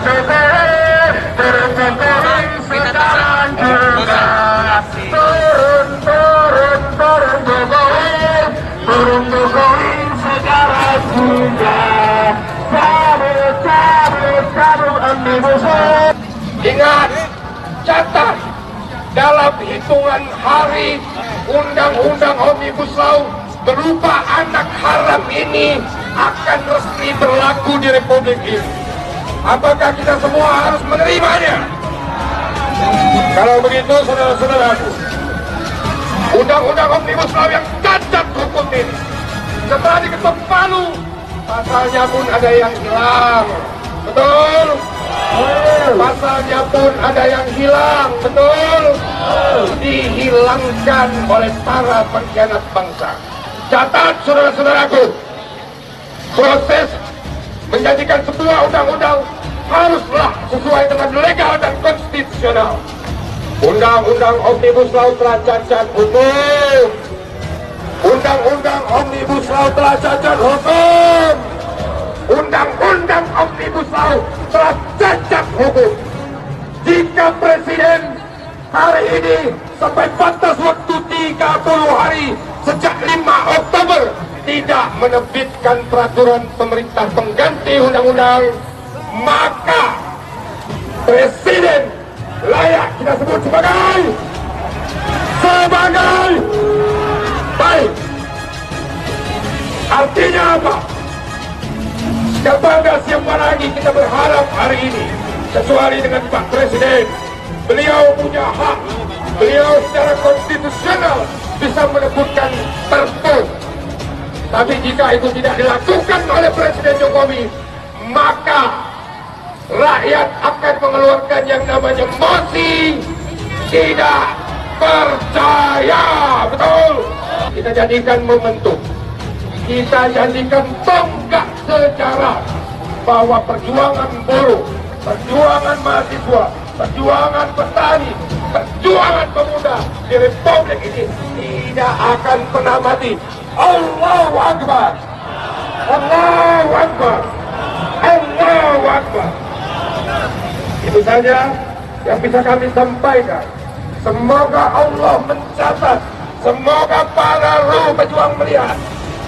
Jokowi sekarang juga turun Jokowi sekarang juga cabut omnibus law. Ingat, catat, dalam hitungan hari undang-undang omnibus law berupa anak haram ini akan resmi berlaku di Republik ini. Apakah kita semua harus menerimanya? Kalau begitu, saudara-saudaraku, undang-undang omnibus law yang cacat hukum ini setelah diketok palu, pasalnya pun ada yang hilang. Betul? Pasalnya pun ada yang hilang. Betul? Dihilangkan oleh para pengkhianat bangsa. Catat, saudara-saudaraku, proses menjadikan sebuah undang-undang haruslah sesuai dengan legal dan konstitusional. Undang-undang omnibus law telah cacat hukum. Undang-undang omnibus law telah cacat hukum. Undang-undang omnibus law telah cacat hukum. Jika Presiden hari ini sampai batas waktu 30 hari sejak 5 Oktober tidak menerbitkan peraturan pemerintah pengganti undang-undang, maka Presiden layak kita sebut sebagai baik. Artinya apa? Siapa lagi kita berharap hari ini kecuali dengan Pak Presiden. Beliau punya hak, beliau secara konstitusional bisa menerbitkan perpu. Tapi jika itu tidak dilakukan oleh Presiden Jokowi, maka rakyat akan mengeluarkan yang namanya mosi tidak percaya. Betul? Kita jadikan momentum, kita jadikan tonggak sejarah bahwa perjuangan buruh, perjuangan mahasiswa, perjuangan petani, perjuangan pemuda di Republik ini tidak akan pernah mati. Allahu Akbar, Allahu Akbar, Allahu Akbar. Itu saja yang bisa kami sampaikan. Semoga Allah mencatat, semoga para ruh pejuang melihat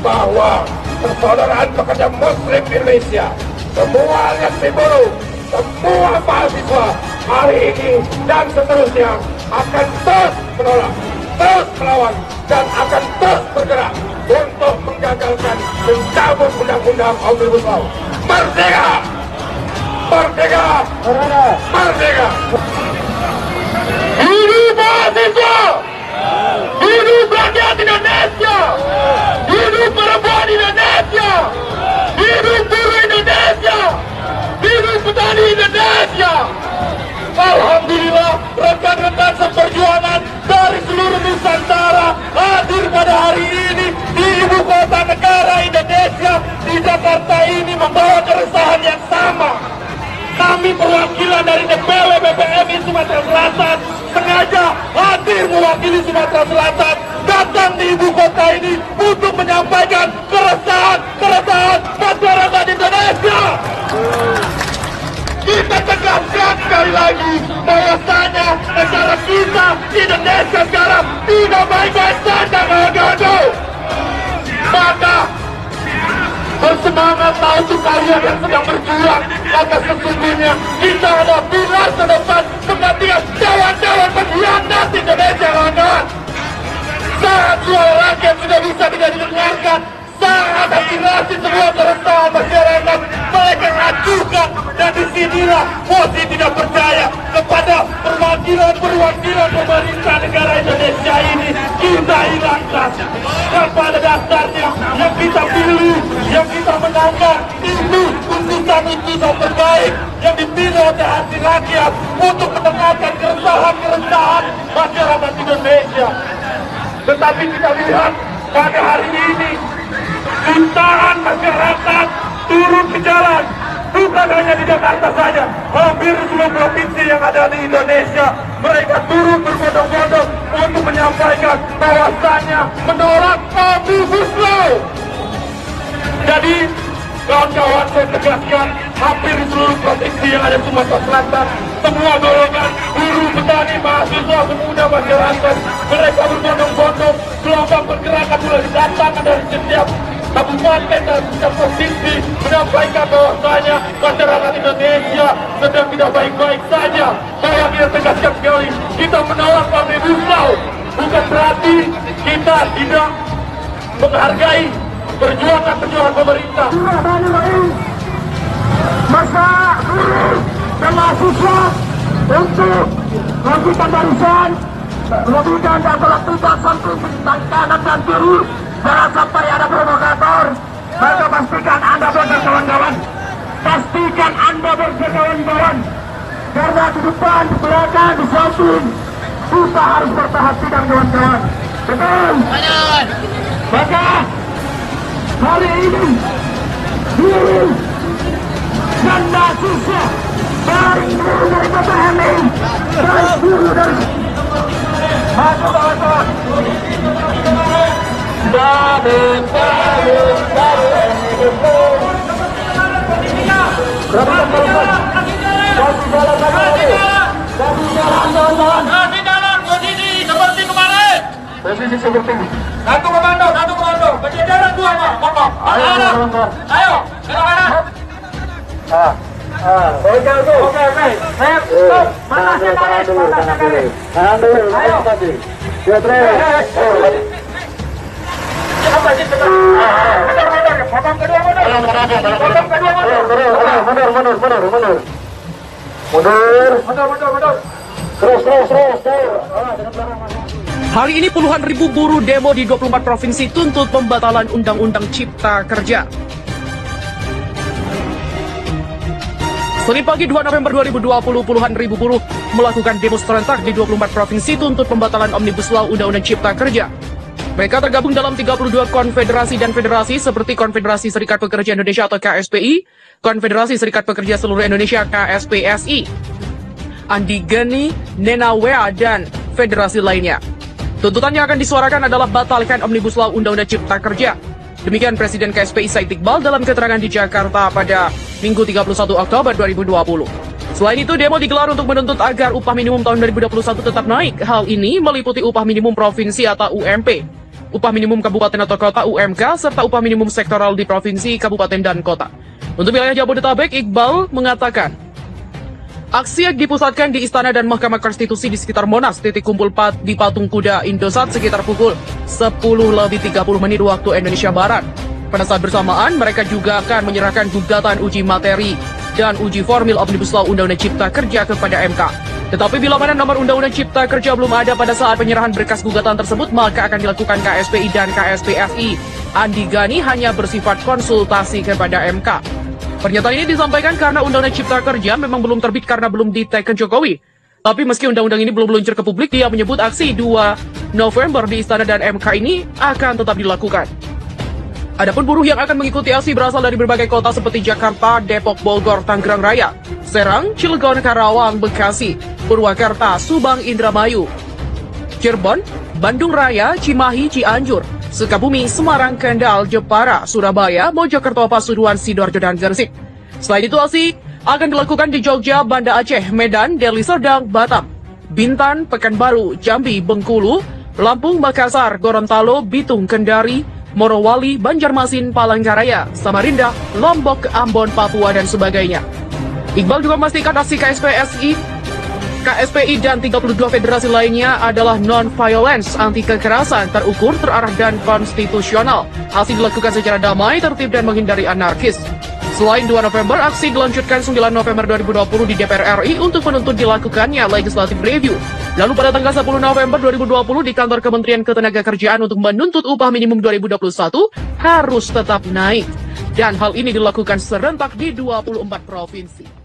bahwa persaudaraan pekerja muslim di Indonesia, semua aliansi buruh, semua mahasiswa hari ini dan seterusnya akan terus menolak, terus melawan, dan akan terus bergerak untuk menggagalkan mencabut undang-undang omnibus law. Merdeka! Merdeka! Merdeka! Hidup mahasiswa! Hidup rakyat Indonesia! Hidup perempuan Indonesia! Hidup buruh Indonesia! Hidup petani Indonesia! Alhamdulillah, rekan-rekan seperjuangan dari seluruh Nusantara hadir pada hari ini di ibu kota negara Indonesia, di Jakarta ini membawa keresahan yang sama. Kami perwakilan dari DPW BPMI Sumatera Selatan sengaja hadir mewakili Sumatera Selatan datang di ibu kota ini untuk menyampaikan keresahan masyarakat Indonesia. Kita tegaskan sekali lagi bahwasanya negara kita Indonesia sekarang tidak baik-baik saja, gagal. Maka bersemangat untuk kalian yang sedang berjuang, maka sesungguhnya kita ada pilar ke depan kepentingan kawan-kawan pengkhianat Indonesia, kawan-kawan. Saat suara rakyat sudah bisa tidak didengarkan, saat aspirasi semua keresahan masyarakat mereka ajukan, dan disinilah mosi tidak percaya kepada perwakilan pemerintah negara Indonesia ini kita hilangkan. Dan pada dasarnya yang kita pilih, yang kita menangkan itu putusan terbaik yang dipilih oleh hati rakyat untuk mendengarkan keresahan masyarakat Indonesia. Tetapi kita lihat pada hari ini jutaan masyarakat turun ke jalan, bukan hanya di Jakarta saja, hampir seluruh provinsi yang ada di Indonesia. Mereka turun berbondong-bondong untuk menyampaikan bahwasannya menolak omnibus law. Jadi kawan-kawan, saya tegaskan, hampir di seluruh provinsi yang ada Sumatera Selatan, semua golongan buruh, petani, mahasiswa, pemuda, masyarakat, mereka berbondong-bondong, gelombang pergerakan mulai didatangkan dari setiap kabupaten dan setiap provinsi menyampaikan bahwasanya masyarakat Indonesia sedang tidak baik-baik saja. Saya ingin tegaskan sekali, kita menolak Omnibus Law bukan berarti kita tidak menghargai perjuangan pemerintah. Maka dan mahasiswa untuk melakukan barisan, kemudian adalah tidak sampai kanan dan kiri. Jangan sampai ada provokator. Maka pastikan Anda berkawan-kawan. Pastikan Anda berkawan-kawan. Karena di depan, di belakang, di samping kita harus berhati-hati kawan-kawan. Betul. Maka hari ini buruh dan mahasiswa, baik buruh dari PPMI, baik buruh dari masuk kawan-kawan. Posisi seperti ini. Satu komando, berjalan dua, Pak. Ayo, Oke. Stop. Batasnya garis. Mundur. Terus. Hari ini puluhan ribu buruh demo di 24 provinsi tuntut pembatalan Undang-Undang Cipta Kerja. Senin pagi 2 November 2020, puluhan ribu buruh melakukan demo serentak di 24 provinsi tuntut pembatalan Omnibus Law Undang-Undang Cipta Kerja. Mereka tergabung dalam 32 konfederasi dan federasi seperti Konfederasi Serikat Pekerja Indonesia atau KSPI, Konfederasi Serikat Pekerja Seluruh Indonesia KSPSI, Andigani, Nenawea, dan federasi lainnya. Tuntutan yang akan disuarakan adalah batalkan Omnibus Law Undang-Undang Cipta Kerja. Demikian Presiden KSPI Said Iqbal dalam keterangan di Jakarta pada Minggu 31 Oktober 2020. Selain itu, demo digelar untuk menuntut agar upah minimum tahun 2021 tetap naik. Hal ini meliputi upah minimum provinsi atau UMP, upah minimum kabupaten atau kota UMK, serta upah minimum sektoral di provinsi, kabupaten, dan kota. Untuk wilayah Jabodetabek, Iqbal mengatakan, aksi yang dipusatkan di Istana dan Mahkamah Konstitusi di sekitar Monas, titik kumpul di Patung Kuda Indosat sekitar pukul 10:30 waktu Indonesia Barat. Pada saat bersamaan, mereka juga akan menyerahkan gugatan uji materi dan uji formil Omnibus Law Undang-Undang Cipta Kerja kepada MK. Tetapi bila mana nomor Undang-Undang Cipta Kerja belum ada pada saat penyerahan berkas gugatan tersebut, maka akan dilakukan KSPI dan KSPSI. Andigani hanya bersifat konsultasi kepada MK. Pernyataan ini disampaikan karena Undang-Undang Cipta Kerja memang belum terbit karena belum diteken Jokowi. Tapi meski undang-undang ini belum meluncur ke publik, dia menyebut aksi 2 November di Istana dan MK ini akan tetap dilakukan. Adapun buruh yang akan mengikuti aksi berasal dari berbagai kota seperti Jakarta, Depok, Bogor, Tangerang Raya, Serang, Cilegon, Karawang, Bekasi, Purwakarta, Subang, Indramayu, Cirebon, Bandung Raya, Cimahi, Cianjur, Sukabumi, Semarang, Kendal, Jepara, Surabaya, Mojokerto, Pasuruan, Sidoarjo, dan Gresik. Selain itu, aksi akan dilakukan di Jogja, Banda Aceh, Medan, Deli Serdang, Batam, Bintan, Pekanbaru, Jambi, Bengkulu, Lampung, Makassar, Gorontalo, Bitung, Kendari, Morowali, Banjarmasin, Palangkaraya, Samarinda, Lombok, Ambon, Papua, dan sebagainya. Iqbal juga memastikan aksi KSPI dan 32 federasi lainnya adalah non-violence, anti kekerasan, terukur, terarah, dan konstitusional. Aksi dilakukan secara damai, tertib, dan menghindari anarkis. Selain 2 November, aksi dilanjutkan 9 November 2020 di DPR RI untuk menuntut dilakukannya legislative review. Lalu pada tanggal 10 November 2020 di kantor Kementerian Ketenagakerjaan untuk menuntut upah minimum 2021 harus tetap naik. Dan hal ini dilakukan serentak di 24 provinsi.